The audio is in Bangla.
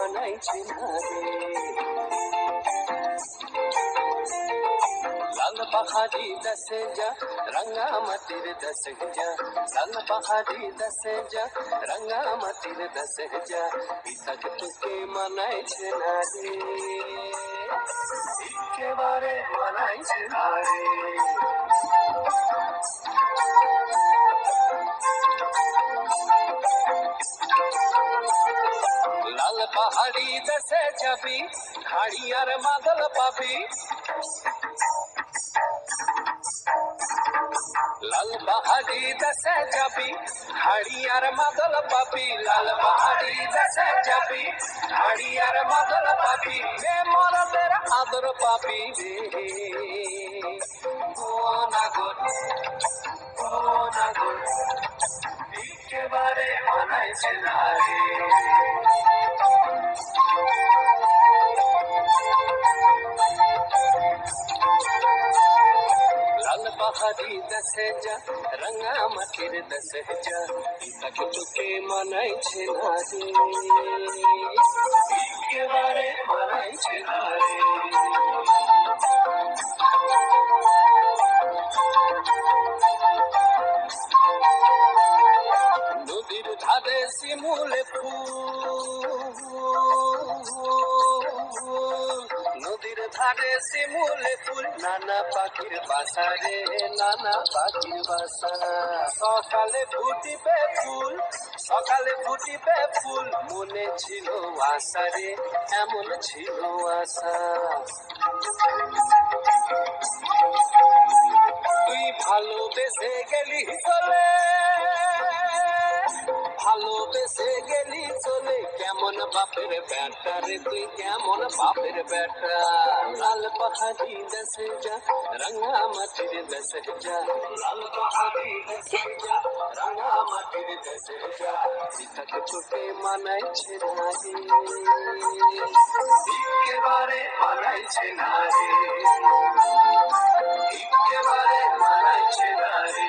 মানাইছে না রে। লাল পাহাড়ি দশে যা রঙা মাটির দশে যা, লাল পাহাড়ি দশে যা রঙা মাটির দশে যা, পিতাকে তোকে মানাইছে না রে, একেবারে মানাইছে না রে। লাল পাহাড়ি দেশে যাবি হাড়ি আর মাদল পাবি, লাল পাহাড়ি দেশে যাবি হাড়ি আর মাদল পাবি, লাল পাহাড়ি দেশে যাবি হাড়ি আর মাদল পাবি, মে মরদের আদর পাবি রে। ও নাগর ও নাগর একেবারে মানাইছে না রে। লাল পাহাড়ি দশে যা রঙা মাটির দশে যা, পিতাকে তোকে মানাইছে না রে, একেবারে মানাইছে না রে। নদীর ধারে শিমুলে ফুল, নদীর ধারে শিমুলে ফুল, নানা পাখির বাসা রে, নানা পাখির বাসা। সকালে ফুটিবে ফুল, সকালে ফুটিবে ফুল, মনে ছিল আশা রে, এমন ছিল আশা। তুই ভালোবেসে গেলি চলে, ভালোবেসে গেলি চলে, কেমন বাপের বেটা রে তুই, কেমন বাপের বেটা। লাল পাহাড়ি দশে যা রঙা মাটির দশে যা, লাল পাহাড়ি দশে যা রঙা মাটির দশে যা, পিতাকে তোকে মানাইছে না রে, একেবারে মানাইছে না রে, একেবারে মানাইছে না রে।